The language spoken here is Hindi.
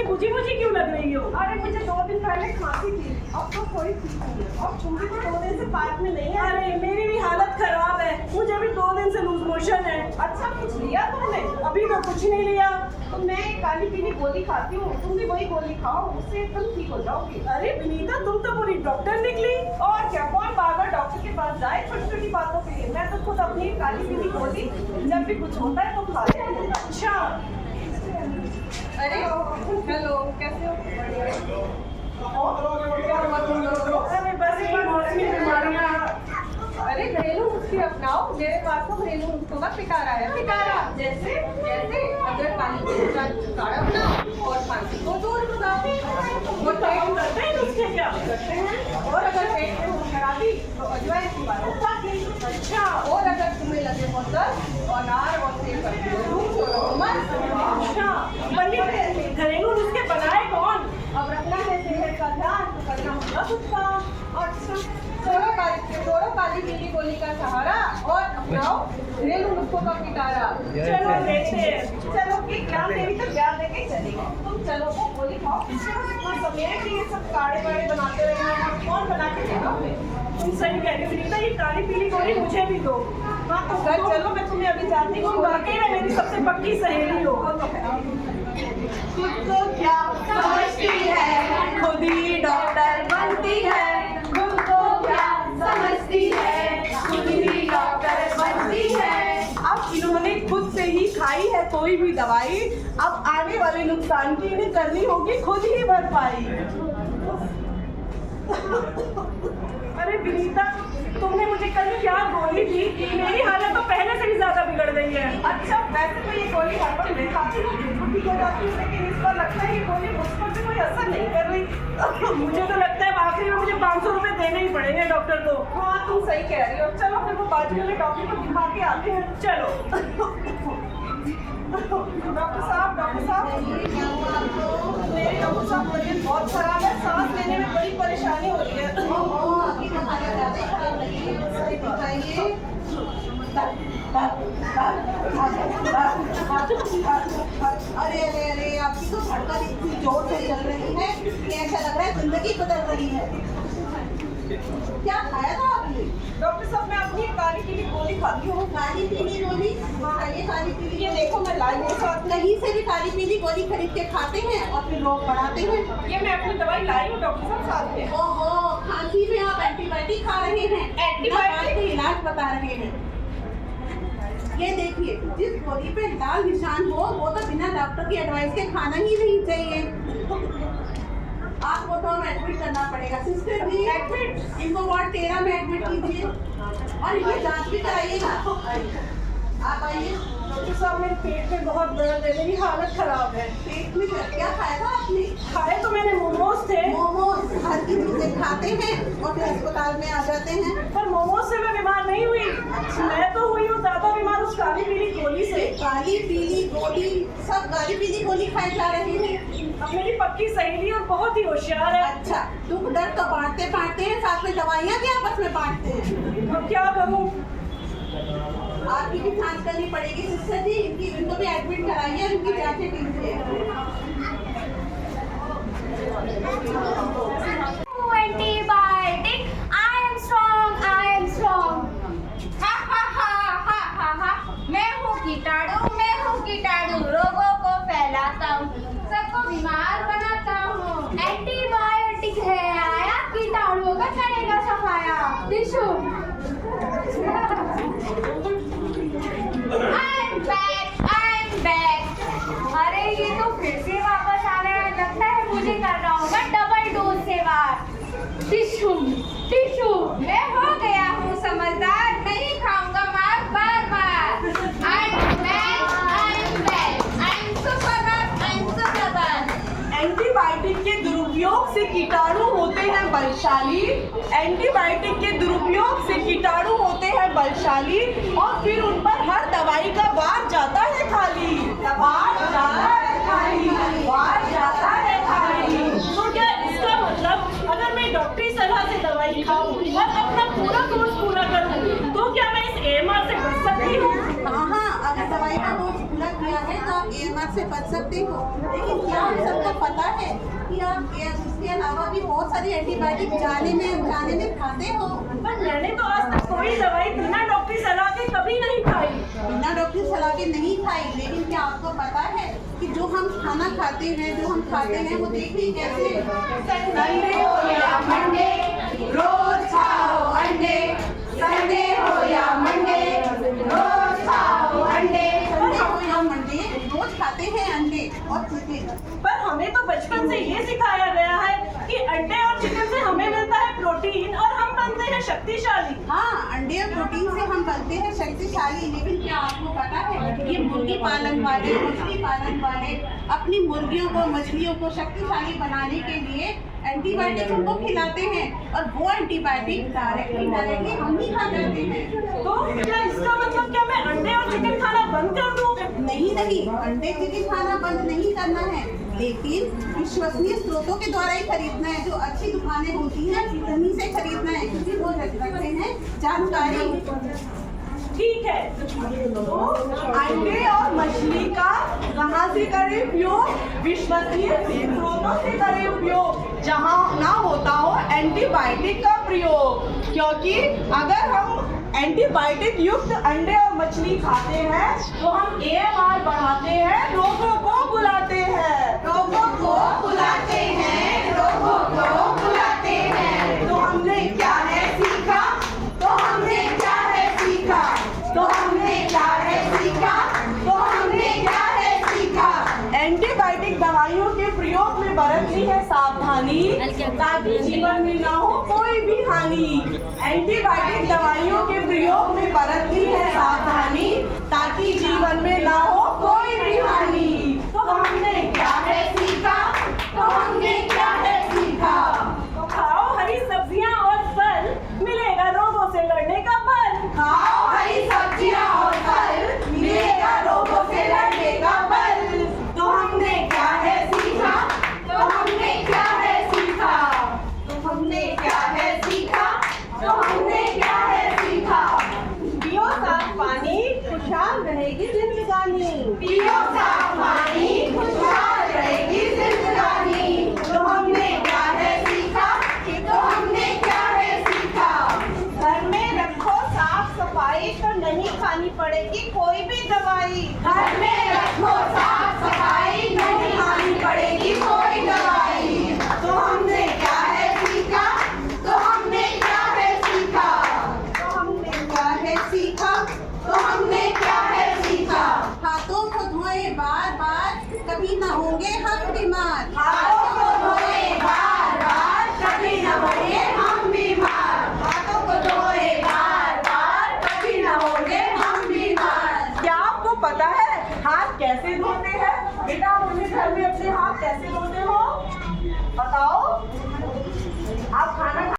इतनी बुझी बुझी क्यों लग रही हो? अरे मुझे 2 दिन पहले खांसी थी, अब तो थोड़ी ठीक हुई है। और तुम भी तो 2 दिन से पार्क में नहीं है। अरे मेरी भी हालत खराब है, मुझे भी 2 दिन से लूज मोशन है। अच्छा कुछ लिया तुमने? अभी तो कुछ नहीं लिया। तो मैं एक काली पीली गोली खाती हूँ, तुम भी वही गोली खाओ, उससे एकदम ठीक हो जाओगी। अरे विनीता, तुम तो पूरी डॉक्टर निकली। और क्या, कौन बार बार डॉक्टर के पास जाए छोटी छोटी बातों के लिए। मैं तो खुद अपनी काली पीली गोली जब भी कुछ होता है तो खा लेती हूँ। अच्छा, अरे हेलो, कैसे हो? क्या हुआ तुम लोगों को? अरे बस ये मौसमी बीमारियाँ। अरे घरेलू नुस्खे अपनाओ, मेरे पास तो घरेलू नुस्खों का पिटारा है। पिटारा जैसे जैसे अगर पानी की काढ़ा बनाओ और खांसी को दूर भगाओ। वो काम करते हैं नुस्खे क्या? करते हैं। और अगर पेट में खराबी तो अजवाइन की बात काट ली। अच्छा, और अगर तुम्हें लगे बहुत दर्द और नार और सेब का अच्छा, पर ये घरेलू नुस्खे बनाए कौन? अब रखना है सेहत का ध्यान तो करना होगा खुद का। अच्छा, छोड़ो काली पीली गोली का सहारा और अपनाओ घरेलू नुस्खों का पिटारा। चलो देखते हैं। चलो कि ज्ञान देवी तो ज्ञान देके चलेगी। तुम चलो वो गोली खाओ। इतना समय है कि ये सब काढ़े वाड़े बनाते रहना, कौन बना के देगा हमें? तुम सही कह रही हो विनीता, ये काली पीली गोली मुझे भी दो। हाँ तो घर चलो, मैं तुम्हें अभी जाती तुम हूँ। वाकई में मेरी सबसे पक्की सहेली हो। खुद को क्या समझती है, खुद ही डॉक्टर बनती है। खुद को क्या समझती है, खुद ही डॉक्टर बनती है। अब इन्होंने खुद से ही खाई है कोई भी दवाई, अब आने वाले नुकसान की इन्हें करनी होगी खुद ही भरपाई। अरे विनीता, तुमने मुझे कल क्या गोली दी? मेरी हालत तो पहले से भी ज्यादा बिगड़ गई है। अच्छा, वैसे तो ये गोली हर बार मैं खाती हूँ, बिल्कुल ठीक हो जाती हूँ, लेकिन इस बार लगता है ये गोली मुझ पर भी कोई असर नहीं कर रही। मुझे तो लगता है आखिरी में मुझे 500 रुपए देने ही पड़ेंगे डॉक्टर को। हाँ तुम सही कह रही हो। चलो फिर वो बाजू वाले डॉक्टर को दिखा के आते हैं। चलो। डॉक्टर साहब मेरे डॉक्टर साहब तबीयत बहुत खराब है, सांस लेने में बड़ी परेशानी हो रही है। अरे अरे अरे, आपकी तो धड़कन इतनी जोर से चल रही है कि ऐसा लग रहा है जिंदगी बदल रही है। क्या खाया था आपने? डॉक्टर साहब मैं अपनी काली पीली गोली खाती हूँ। काली पीली गोली? खाइए काली पीली। ये देखो मैं लाई हूँ साथ में। कहीं से भी काली पीली गोली खरीद के खाते हैं और फिर रोग बढ़ाते हैं। ये मैं अपनी दवाई लाई हूँ डॉक्टर साहब साथ में। ओहो, खांसी में आप एंटीबायोटिक खा रहे हैं? एंटीबायोटिक? इलाज बता रहे हैं। ये देखिए, जिस गोली पे लाल निशान हो वो तो बिना डॉक्टर की एडवाइस के खाना ही नहीं चाहिए। आपको तो हम एडमिट करना पड़ेगा। सिस्टर जी, एडमिट? इनको वार्ड 13 में एडमिट कीजिए और ये जांच भी कराइएगा। आप आइए। डॉक्टर साहब, मेरे पेट में बहुत दर्द है, मेरी हालत खराब है। पेट में क्या खाया था आपने? खाए तो मैंने मोमोज थे। मोमोज हर की चीजें खाते हैं और फिर अस्पताल में आ जाते हैं। पर मोमोज से मैं बीमार नहीं हुई। मैं तो हुई हूँ ज्यादा बीमार उस काली पीली गोली से। काली पीली गोली, सब काली पीली गोली खाए जा रहे हैं। अब मेरी पक्की सहेली और बहुत ही होशियार है। अच्छा, दुख दर्द तो बांटते हैं, साथ में दवाइयाँ भी आपस में बांटते हैं। अब क्या करूँ? आपकी भी जांच करनी पड़ेगी सिस्टर जी। इनको भी एडमिट कराइए और इनकी जांचें कीजिए। Antibiotic, I am strong. हा हा हा हा हा हा, मैं हूँ कीटाणु, रोगों को फैलाता हूँ, सबको बीमार बनाता हूँ। एंटीबायोटिक है आया, कीटाणुओं का करेगा सफाया। टिश्यू। I'm back। अरे ये तो फिर से वापस आ रहा है, लगता है मुझे करना होगा डबल डोज से वार। टिश्यू, मैं हो गया हूँ समझदार, नहीं खाऊंगा मार बार बार। I'm super। एंटीबायोटिक के दुरुपयोग से कीटाणु होते हैं बलशाली। एंटीबायोटिक के दुरुपयोग से कीटाणु होते हैं बलशाली और फिर उन पर हर दवाई का वार जाता है खाली। तो क्या इसका मतलब अगर मैं डॉक्टरी सलाह से दवाई खाऊं और अपना पूरा कोर्स पूरा करूं तो क्या मैं इस AMR से बच सकती हूँ? हाँ, अगर दवाई का कोर्स पूरा किया चाहे तो आप AMR से बच सकते हो, लेकिन क्या आप सबको पता है कि आप इसके अलावा भी बहुत सारी एंटीबायोटिक जाने में खाते हो? पर मैंने तो आज तक कोई दवाई बिना डॉक्टरी सलाह के कभी नहीं खाई। बिना डॉक्टर सलाह के नहीं खाई, लेकिन क्या आपको पता है कि जो हम खाना खाते हैं वो देखिए कैसे? संडे हो या मंडे, रोज खाओ अंडे। संडे हो या मंडे, रोज खाओ अंडे। संडे हो या मंडे रोज खाते हैं अंडे और चिकन। पर हमें तो बचपन से ये सिखाया गया है कि अंडे और चिकन से हमें मिलता है प्रोटीन और हम बनते हैं शक्तिशाली। हाँ, अंडे और प्रोटीन से हम बनते हैं शक्तिशाली, लेकिन क्या आपको पता है ये मुर्गी पालन वाले, मछली पालन वाले अपनी मुर्गियों को, मछलियों को शक्तिशाली बनाने के लिए एंटीबायोटिक उनको खिलाते हैं, और वो एंटीबायोटिक डायरेक्टली हम ही खा जाते हैं। तो क्या इसका मतलब क्या मैं अंडे और चिकन खाना बंद कर दूं? नहीं, अंडे चिकन खाना बंद नहीं करना है, लेकिन विश्वसनीय स्रोतों के द्वारा ही खरीदना है। जो अच्छी दुकानें होती हैं उन्हीं से खरीदना है, क्योंकि वो रखते हैं जानकारी। ठीक है। तो अंडे और मछली का कहाँ से करें उपयोग? विश्वसनीय स्रोतों से करें उपयोग, जहाँ ना होता हो एंटीबायोटिक का प्रयोग। क्योंकि अगर हम एंटीबायोटिक युक्त अंडे और मछली खाते हैं तो हम AMR बढ़ाते हैं, रोगों को बुलाते हैं। रोगों को बुलाते हैं, रोगों को बुलाते हैं। तो हमने क्या है सीखा? तो हमने क्या है सीखा? तो हमने क्या है सीखा? तो हमने क्या है सीखा? एंटीबायोटिक दवाइयों के प्रयोग में बरतनी है सावधानी, ताकि जीवन में ना हो कोई भी हानि। एंटीबायोटिक दवाइयों के प्रयोग में बरतनी है सावधानी, ताकि जीवन में ना हो कोई भी हानि। तो हमने क्या है सीखा? तो हमने क्या है सीखा? तो खाओ हरी सब्जियां और फल, मिलेगा रोगों से लड़ने का बल। खाओ हरी सब्जियां और फल, मिलेगा रोगों से लड़ने का बल। तो हमने क्या है सीखा? तो हमने क्या है सीखा? तो हमने क्या है सीखा? तो हमने क्या है सीखा? पियो साफ पानी, खुशहाल रहेगी जिंदगानी। पियो साफ पानी, खुशहाल रहेगी जिंदगानी। तो हमने क्या है सीखा? तो हमने क्या है सीखा? घर में रखो साफ सफाई, तो नहीं खानी पड़ेगी कोई भी दवाई। घर में रखो साफ सफाई, नहीं खानी पड़ेगी कोई दवाई। तो हमने क्या है सीखा? तो हमने क्या है सीखा? तो हमने क्या है सीखा? तो हमने क्या है सीखा? हाथों को धोए बार बार, कभी ना होंगे हम बीमार। हाथों को धोए बार बार, कभी न होंगे हम बीमार। हाथों को धोए बार बार, कभी न होंगे हम बीमार। क्या आपको पता है हाथ कैसे धोते हैं? बेटा आप अपने घर में अपने हाथ कैसे धोते हो? बताओ। आप खाना